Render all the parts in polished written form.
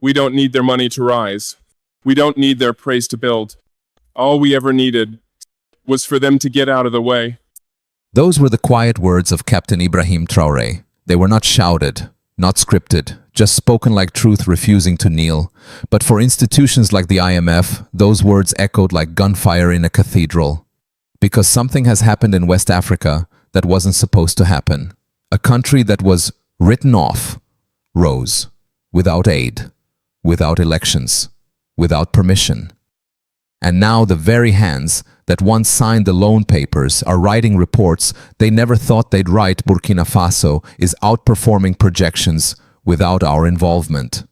We don't need their money to rise. We don't need their praise to build. All we ever needed was for them to get out of the way. Those were the quiet words of Captain Ibrahim Traoré. They were not shouted, not scripted, just spoken like truth refusing to kneel. But for institutions like the IMF, those words echoed like gunfire in a cathedral. Because something has happened in West Africa that wasn't supposed to happen. A country that was written off rose, without aid, without elections, without permission. And now the very hands that once signed the loan papers are writing reports they never thought they'd write. Burkina Faso is outperforming projections without our involvement.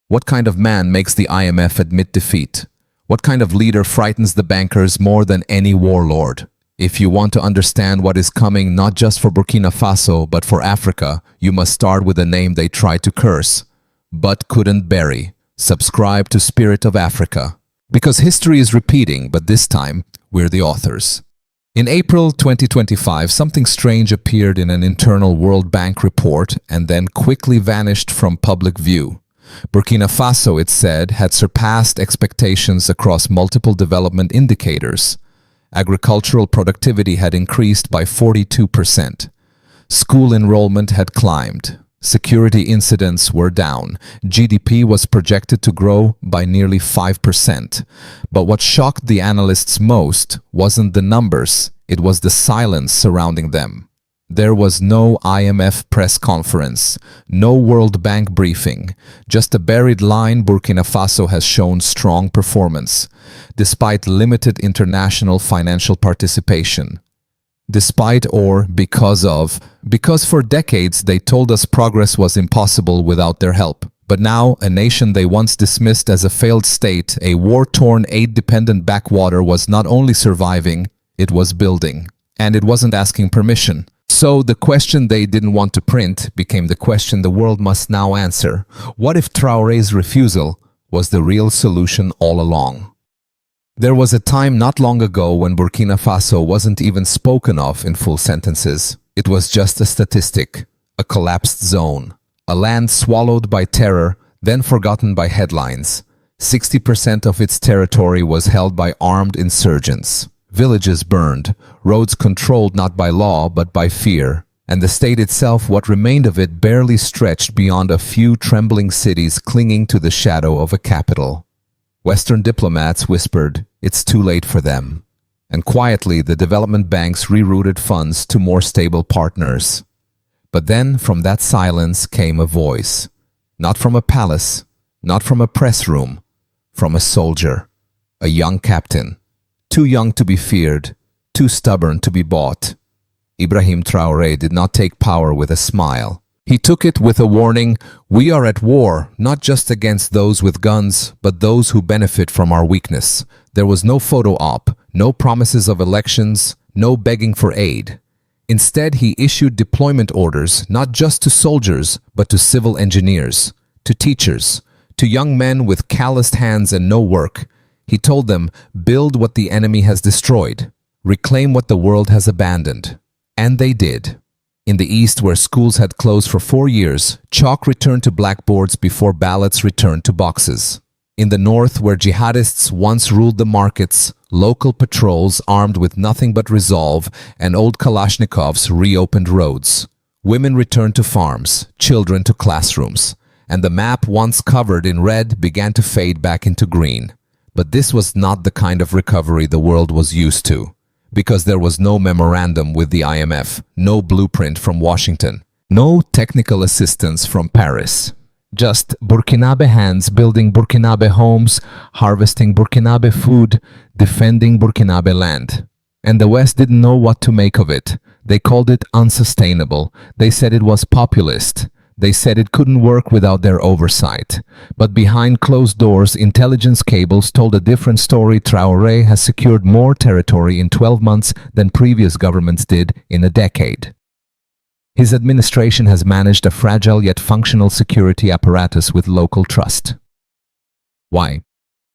What kind of man makes the IMF admit defeat? What kind of leader frightens the bankers more than any warlord? If you want to understand what is coming not just for Burkina Faso but for Africa, you must start with a name they tried to curse, but couldn't bury. Subscribe to Spirit of Africa. Because history is repeating, but this time, we're the authors. In April 2025, something strange appeared in an internal World Bank report and then quickly vanished from public view. Burkina Faso, it said, had surpassed expectations across multiple development indicators. Agricultural productivity had increased by 42%. School enrollment had climbed. Security incidents were down. GDP was projected to grow by nearly 5%. But what shocked the analysts most wasn't the numbers, it was the silence surrounding them. There was no IMF press conference, no World Bank briefing, just a buried line: Burkina Faso has shown strong performance, despite limited international financial participation. Despite or because for decades they told us progress was impossible without their help. But now, a nation they once dismissed as a failed state, a war-torn, aid-dependent backwater, was not only surviving, it was building. And it wasn't asking permission. So the question they didn't want to print became the question the world must now answer. What if Traoré's refusal was the real solution all along? There was a time not long ago when Burkina Faso wasn't even spoken of in full sentences. It was just a statistic, a collapsed zone, a land swallowed by terror, then forgotten by headlines. 60% of its territory was held by armed insurgents. Villages burned, roads controlled not by law but by fear, and the state itself, what remained of it, barely stretched beyond a few trembling cities clinging to the shadow of a capital. Western diplomats whispered, "It's too late for them." And quietly, the development banks rerouted funds to more stable partners. But then, from that silence came a voice. Not from a palace, not from a press room, from a soldier, a young captain, too young to be feared, too stubborn to be bought. Ibrahim Traoré did not take power with a smile. He took it with a warning: we are at war, not just against those with guns, but those who benefit from our weakness. There was no photo op, no promises of elections, no begging for aid. Instead, he issued deployment orders, not just to soldiers, but to civil engineers, to teachers, to young men with calloused hands and no work. He told them, build what the enemy has destroyed, reclaim what the world has abandoned. And they did. In the east, where schools had closed for 4 years, chalk returned to blackboards before ballots returned to boxes. In the north, where jihadists once ruled the markets, local patrols armed with nothing but resolve and old Kalashnikovs reopened roads. Women returned to farms, children to classrooms, and the map once covered in red began to fade back into green. But this was not the kind of recovery the world was used to. Because there was no memorandum with the IMF, no blueprint from Washington, no technical assistance from Paris. Just Burkinabe hands building Burkinabe homes, harvesting Burkinabe food, defending Burkinabe land. And the West didn't know what to make of it. They called it unsustainable. They said it was populist. They said it couldn't work without their oversight. But behind closed doors, intelligence cables told a different story. Traoré has secured more territory in 12 months than previous governments did in a decade. His administration has managed a fragile yet functional security apparatus with local trust. Why?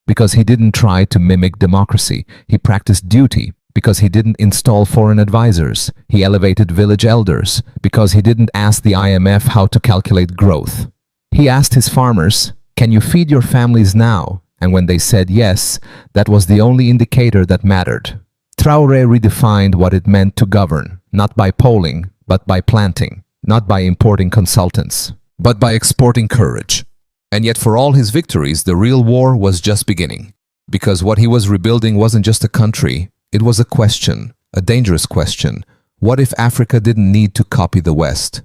Because he didn't try to mimic democracy. He practiced duty. Because he didn't install foreign advisors. He elevated village elders. Because he didn't ask the IMF how to calculate growth. He asked his farmers, Can you feed your families now? And when they said yes, that was the only indicator that mattered. Traoré redefined what it meant to govern, not by polling, but by planting, not by importing consultants, but by exporting courage. And yet for all his victories, the real war was just beginning. Because what he was rebuilding wasn't just a country, it was a question, a dangerous question. What if Africa didn't need to copy the West?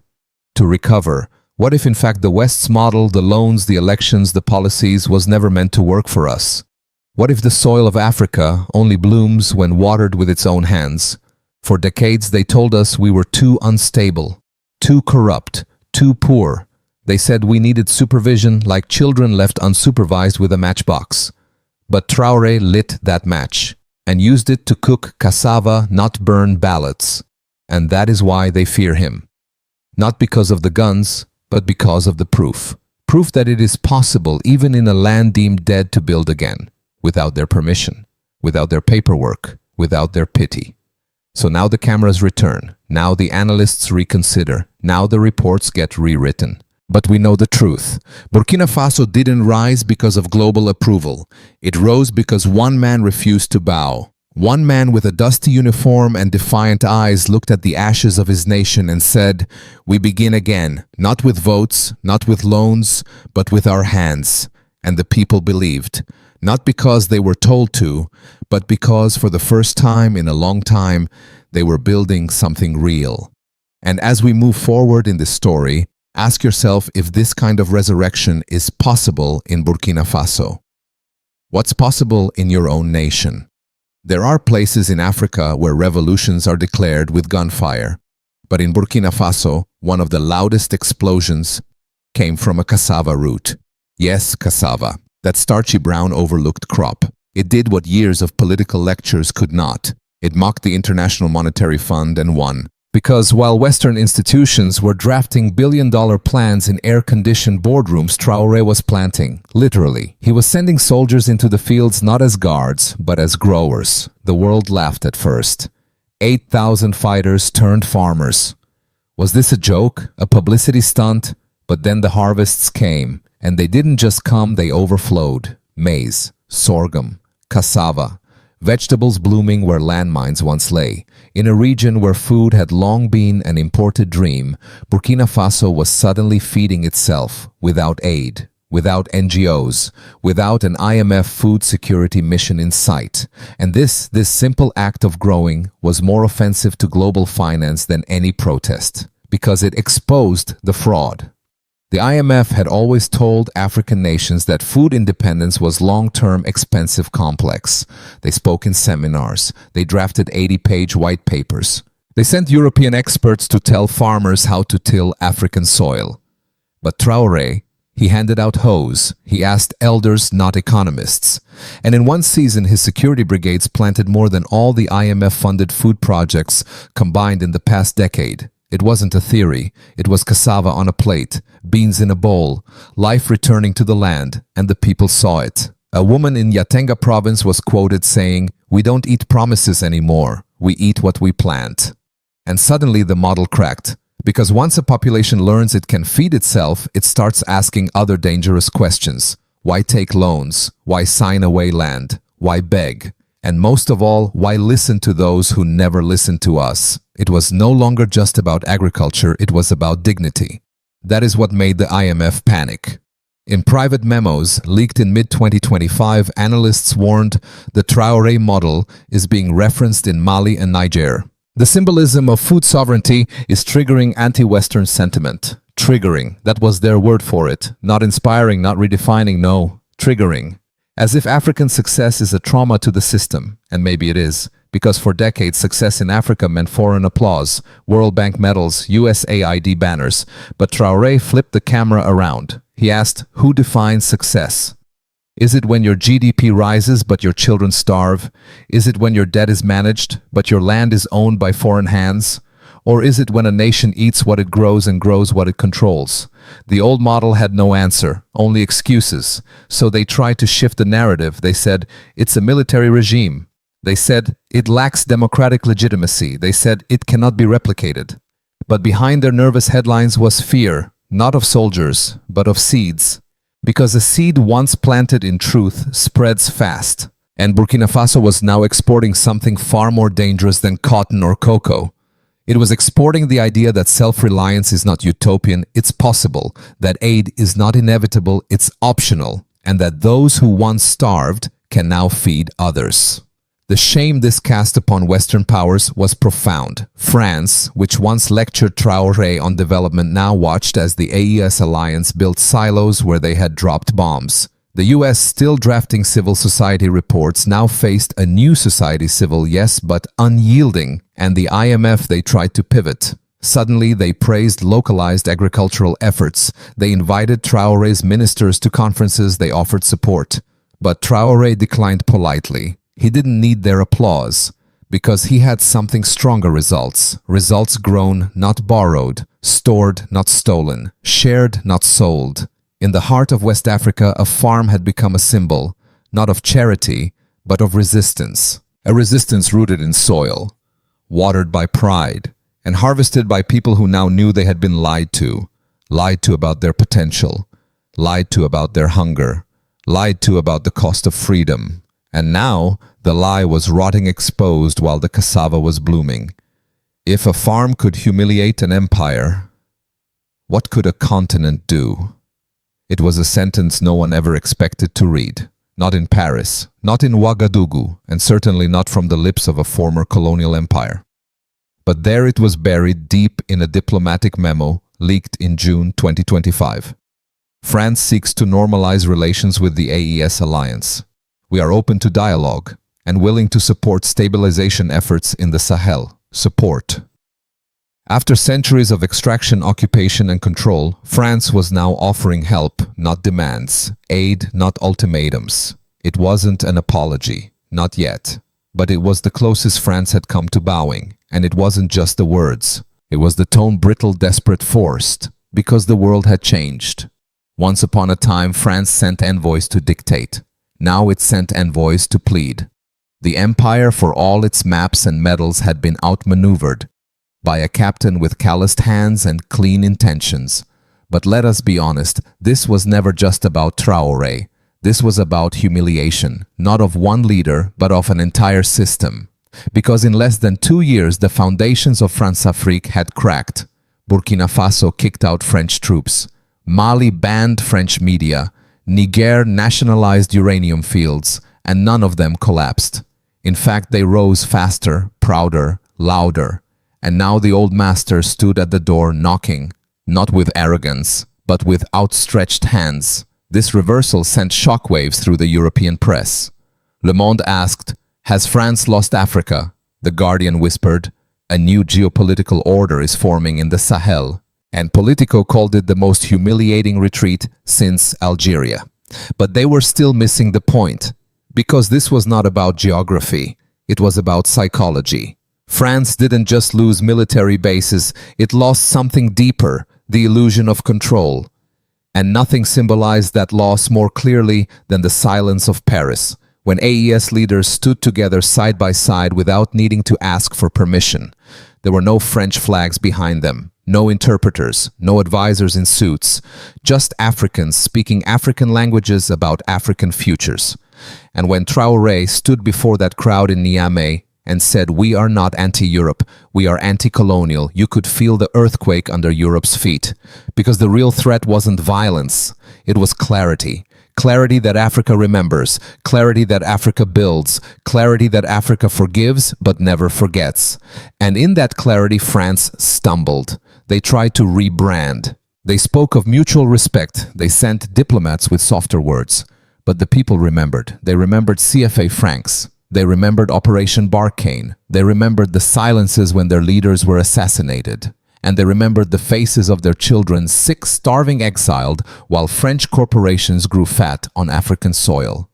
To recover, what if in fact the West's model, the loans, the elections, the policies was never meant to work for us? What if the soil of Africa only blooms when watered with its own hands? For decades they told us we were too unstable, too corrupt, too poor. They said we needed supervision like children left unsupervised with a matchbox. But Traoré lit that match and used it to cook cassava, not burn ballots. And that is why they fear him. Not because of the guns, but because of the proof. Proof that it is possible, even in a land deemed dead, to build again, without their permission, without their paperwork, without their pity. So now the cameras return, now the analysts reconsider, now the reports get rewritten. But we know the truth. Burkina Faso didn't rise because of global approval. It rose because one man refused to bow. One man with a dusty uniform and defiant eyes looked at the ashes of his nation and said, "We begin again, not with votes, not with loans, but with our hands." And the people believed, not because they were told to, but because for the first time in a long time, they were building something real. And as we move forward in this story, ask yourself if this kind of resurrection is possible in Burkina Faso. What's possible in your own nation? There are places in Africa where revolutions are declared with gunfire. But in Burkina Faso, one of the loudest explosions came from a cassava root. Yes, cassava, that starchy brown overlooked crop. It did what years of political lectures could not. It mocked the International Monetary Fund and won. Because while Western institutions were drafting billion-dollar plans in air-conditioned boardrooms, Traoré was planting, literally. He was sending soldiers into the fields not as guards, but as growers. The world laughed at first. 8,000 fighters turned farmers. Was this a joke, a publicity stunt? But then the harvests came, and they didn't just come, they overflowed. Maize, sorghum, cassava. Vegetables blooming where landmines once lay. In a region where food had long been an imported dream, Burkina Faso was suddenly feeding itself without aid, without NGOs, without an IMF food security mission in sight. And this simple act of growing was more offensive to global finance than any protest, because it exposed the fraud. The IMF had always told African nations that food independence was long-term, expensive, complex. They spoke in seminars. They drafted 80-page white papers. They sent European experts to tell farmers how to till African soil. But Traoré, he handed out hoes. He asked elders, not economists. And in one season, his security brigades planted more than all the IMF-funded food projects combined in the past decade. It wasn't a theory. It was cassava on a plate, beans in a bowl, life returning to the land, and the people saw it. A woman in Yatenga province was quoted saying, "We don't eat promises anymore. We eat what we plant." And suddenly the model cracked. Because once a population learns it can feed itself, it starts asking other dangerous questions. Why take loans? Why sign away land? Why beg? And most of all, why listen to those who never listened to us? It was no longer just about agriculture, it was about dignity. That is what made the IMF panic. In private memos leaked in mid-2025, analysts warned the Traoré model is being referenced in Mali and Niger. The symbolism of food sovereignty is triggering anti-Western sentiment. Triggering, that was their word for it. Not inspiring, not redefining, no, triggering. As if African success is a trauma to the system, and maybe it is, because for decades success in Africa meant foreign applause, World Bank medals, USAID banners. But Traoré flipped the camera around. He asked, who defines success? Is it when your GDP rises but your children starve? Is it when your debt is managed but your land is owned by foreign hands? Or is it when a nation eats what it grows and grows what it controls? The old model had no answer, only excuses. So they tried to shift the narrative. They said, it's a military regime. They said, it lacks democratic legitimacy. They said, it cannot be replicated. But behind their nervous headlines was fear, not of soldiers, but of seeds. Because a seed once planted in truth spreads fast, and Burkina Faso was now exporting something far more dangerous than cotton or cocoa. It was exporting the idea that self-reliance is not utopian, it's possible, that aid is not inevitable, it's optional, and that those who once starved can now feed others. The shame this cast upon Western powers was profound. France, which once lectured Traoré on development, now watched as the AES alliance built silos where they had dropped bombs. The US, still drafting civil society reports, now faced a new society, civil, yes, but unyielding, and the IMF, they tried to pivot. Suddenly, they praised localized agricultural efforts. They invited Traoré's ministers to conferences, they offered support. But Traoré declined politely. He didn't need their applause, because he had something stronger: results. Results grown, not borrowed, stored, not stolen, shared, not sold. In the heart of West Africa, a farm had become a symbol, not of charity, but of resistance. A resistance rooted in soil, watered by pride, and harvested by people who now knew they had been lied to about their potential, lied to about their hunger, lied to about the cost of freedom. And now, the lie was rotting exposed while the cassava was blooming. If a farm could humiliate an empire, what could a continent do? It was a sentence no one ever expected to read. Not in Paris, not in Ouagadougou, and certainly not from the lips of a former colonial empire. But there it was, buried deep in a diplomatic memo leaked in June 2025. France seeks to normalize relations with the AES alliance. We are open to dialogue and willing to support stabilization efforts in the Sahel. Support. After centuries of extraction, occupation, and control, France was now offering help, not demands, aid, not ultimatums. It wasn't an apology, not yet. But it was the closest France had come to bowing, and it wasn't just the words. It was the tone, brittle, desperate, forced, because the world had changed. Once upon a time, France sent envoys to dictate. Now it sent envoys to plead. The empire, for all its maps and medals, had been outmaneuvered by a captain with calloused hands and clean intentions. But let us be honest, this was never just about Traoré. This was about humiliation, not of one leader, but of an entire system. Because in less than 2 years, the foundations of Françafrique had cracked. Burkina Faso kicked out French troops. Mali banned French media. Niger nationalized uranium fields, and none of them collapsed. In fact, they rose faster, prouder, louder. And now the old master stood at the door knocking, not with arrogance, but with outstretched hands. This reversal sent shockwaves through the European press. Le Monde asked, "Has France lost Africa?" The Guardian whispered, "A new geopolitical order is forming in the Sahel." And Politico called it the most humiliating retreat since Algeria. But they were still missing the point, because this was not about geography, it was about psychology. France didn't just lose military bases, it lost something deeper, the illusion of control. And nothing symbolized that loss more clearly than the silence of Paris, when AES leaders stood together side by side without needing to ask for permission. There were no French flags behind them. No interpreters, no advisors in suits, just Africans speaking African languages about African futures. And when Traoré stood before that crowd in Niamey and said, "We are not anti-Europe, we are anti-colonial," you could feel the earthquake under Europe's feet. Because the real threat wasn't violence, it was clarity. Clarity that Africa remembers, clarity that Africa builds, clarity that Africa forgives but never forgets. And in that clarity, France stumbled. They tried to rebrand. They spoke of mutual respect. They sent diplomats with softer words. But the people remembered. They remembered CFA francs. They remembered Operation Barkhane. They remembered the silences when their leaders were assassinated. And they remembered the faces of their children, sick, starving, exiled, while French corporations grew fat on African soil.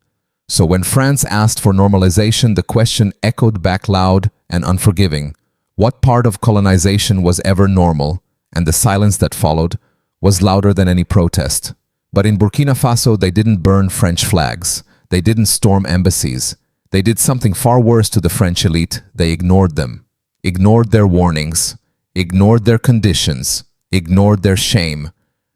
So when France asked for normalization, the question echoed back loud and unforgiving. What part of colonization was ever normal? And the silence that followed was louder than any protest. But in Burkina Faso, they didn't burn French flags. They didn't storm embassies. They did something far worse to the French elite. They ignored them, ignored their warnings, ignored their conditions, ignored their shame.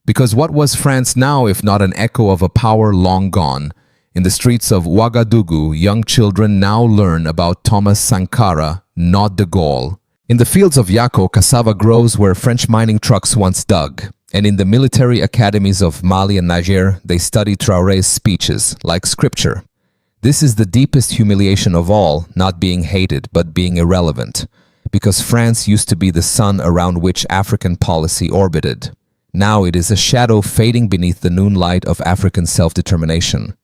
Because what was France now if not an echo of a power long gone? In the streets of Ouagadougou, young children now learn about Thomas Sankara, not de Gaulle. In the fields of Yako, cassava grows where French mining trucks once dug. And in the military academies of Mali and Niger, they study Traoré's speeches, like scripture. This is the deepest humiliation of all, not being hated, but being irrelevant. Because France used to be the sun around which African policy orbited. Now it is a shadow fading beneath the noon light of African self-determination.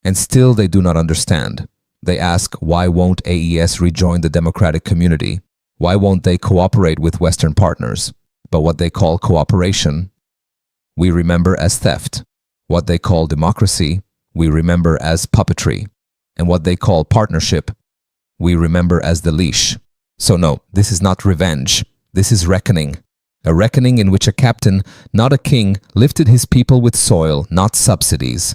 And still they do not understand. They ask, why won't AES rejoin the democratic community? Why won't they cooperate with Western partners? But what they call cooperation, we remember as theft. What they call democracy, we remember as puppetry. And what they call partnership, we remember as the leash. So no, this is not revenge. This is reckoning. A reckoning in which a captain, not a king, lifted his people with soil, not subsidies.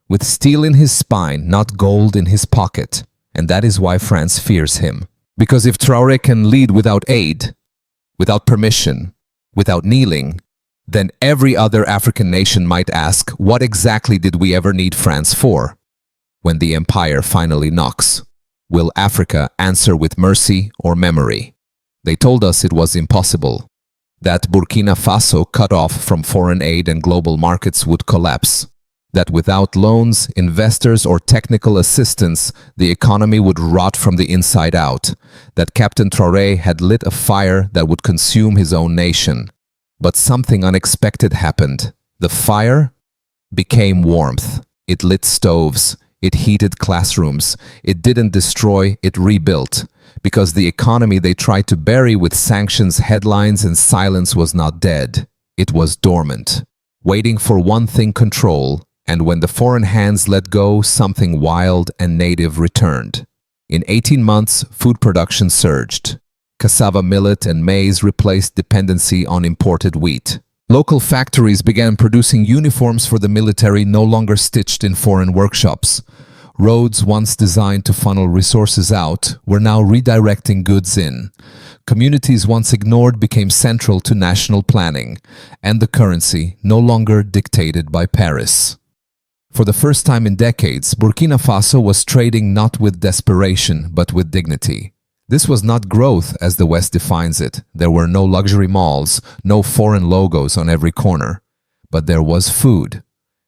With steel in his spine, not gold in his pocket. And that is why France fears him. Because if Traoré can lead without aid, without permission, without kneeling, then every other African nation might ask, what exactly did we ever need France for? When the empire finally knocks, will Africa answer with mercy or memory? They told us it was impossible, that Burkina Faso, cut off from foreign aid and global markets, would collapse, that without loans, investors, or technical assistance, the economy would rot from the inside out, that Captain Traoré had lit a fire that would consume his own nation. But something unexpected happened. The fire became warmth. It lit stoves. It heated classrooms. It didn't destroy, it rebuilt. Because the economy they tried to bury with sanctions, headlines, and silence was not dead. It was dormant, waiting for one thing: control. And when the foreign hands let go, something wild and native returned. In 18 months, food production surged. Cassava, millet, and maize replaced dependency on imported wheat. Local factories began producing uniforms for the military, no longer stitched in foreign workshops. Roads once designed to funnel resources out were now redirecting goods in. Communities once ignored became central to national planning, and the currency no longer dictated by Paris. For the first time in decades, Burkina Faso was trading not with desperation, but with dignity. This was not growth as the West defines it. There were no luxury malls, no foreign logos on every corner. But there was food.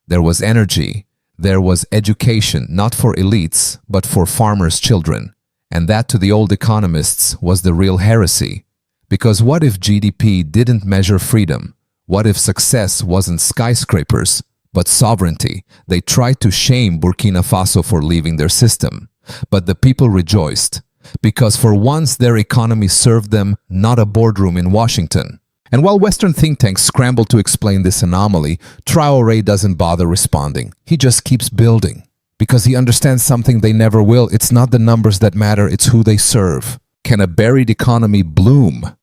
There was energy. There was education, not for elites, but for farmers' children. And that, to the old economists, was the real heresy. Because what if GDP didn't measure freedom? What if success wasn't skyscrapers, but sovereignty? They tried to shame Burkina Faso for leaving their system. But the people rejoiced, because for once their economy served them, not a boardroom in Washington. And while Western think tanks scramble to explain this anomaly, Traoré doesn't bother responding. He just keeps building. Because he understands something they never will. It's not the numbers that matter, it's who they serve. Can a buried economy bloom?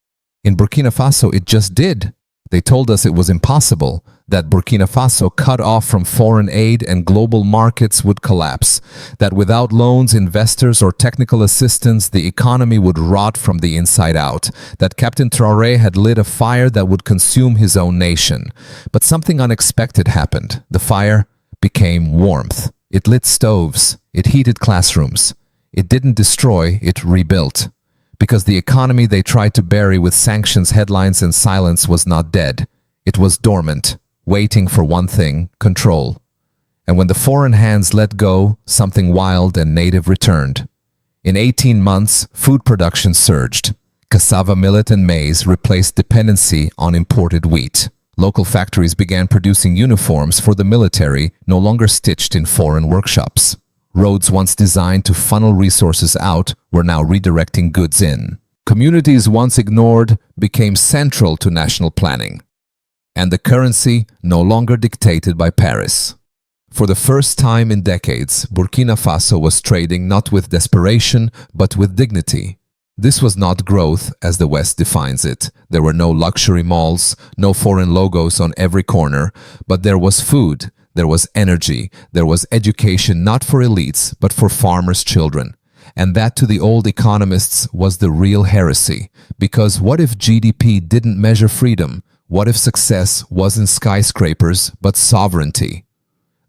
In Burkina Faso, it just did. They told us it was impossible, that Burkina Faso, cut off from foreign aid and global markets, would collapse, that without loans, investors, or technical assistance, the economy would rot from the inside out, that Captain Traoré had lit a fire that would consume his own nation. But something unexpected happened. The fire became warmth. It lit stoves. It heated classrooms. It didn't destroy, it rebuilt. Because the economy they tried to bury with sanctions, headlines, and silence was not dead. It was dormant, waiting for one thing: control. And when the foreign hands let go, something wild and native returned. In 18 months, food production surged. Cassava, millet, and maize replaced dependency on imported wheat. Local factories began producing uniforms for the military, no longer stitched in foreign workshops. Roads once designed to funnel resources out were now redirecting goods in. Communities once ignored became central to national planning. And the currency no longer dictated by Paris. For the first time in decades, Burkina Faso was trading not with desperation, but with dignity. This was not growth as the West defines it. There were no luxury malls, no foreign logos on every corner, but there was food. There was energy, there was education, not for elites, but for farmers' children. And that, to the old economists, was the real heresy. Because what if GDP didn't measure freedom? What if success wasn't skyscrapers, but sovereignty?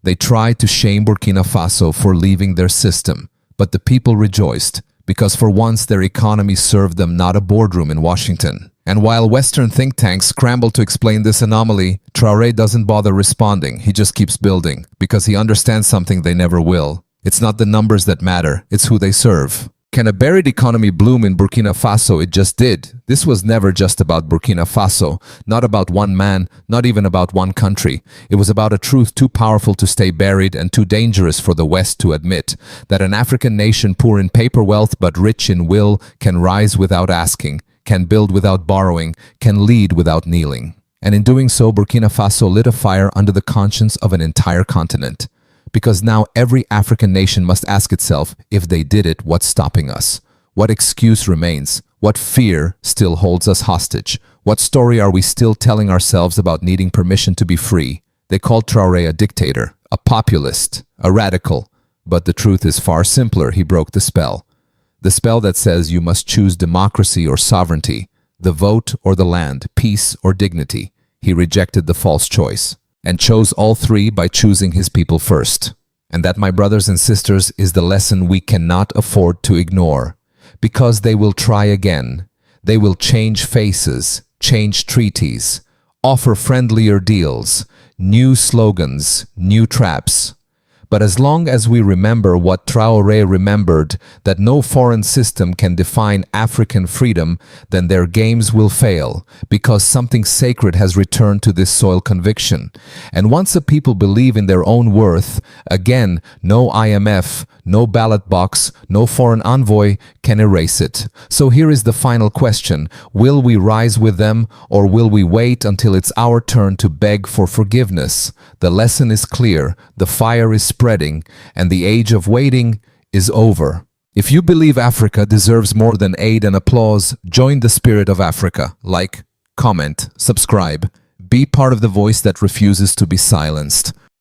They tried to shame Burkina Faso for leaving their system, but the people rejoiced, because for once their economy served them, not a boardroom in Washington. And while Western think tanks scramble to explain this anomaly, Traoré doesn't bother responding. He just keeps building, because he understands something they never will. It's not the numbers that matter, it's who they serve. Can a buried economy bloom in Burkina Faso? It just did. This was never just about Burkina Faso, not about one man, not even about one country. It was about a truth too powerful to stay buried and too dangerous for the West to admit, that an African nation poor in paper wealth but rich in will can rise without asking, can build without borrowing, can lead without kneeling. And in doing so, Burkina Faso lit a fire under the conscience of an entire continent. Because now every African nation must ask itself, if they did it, what's stopping us? What excuse remains? What fear still holds us hostage? What story are we still telling ourselves about needing permission to be free? They called Traoré a dictator, a populist, a radical. But the truth is far simpler. He broke the spell. The spell that says you must choose democracy or sovereignty, the vote or the land, peace or dignity. He rejected the false choice, and chose all three by choosing his people first. And that, my brothers and sisters, is the lesson we cannot afford to ignore. Because they will try again. They will change faces, change treaties, offer friendlier deals, new slogans, new traps. But as long as we remember what Traoré remembered, that no foreign system can define African freedom, then their games will fail, because something sacred has returned to this soil: conviction. And once a people believe in their own worth, again, no IMF, no ballot box, no foreign envoy can erase it. So here is the final question. Will we rise with them, or will we wait until it's our turn to beg for forgiveness? The lesson is clear. The fire is spreading, and the age of waiting is over. If you believe Africa deserves more than aid and applause, join the spirit of Africa. Like, comment, subscribe. Be part of the voice that refuses to be silenced.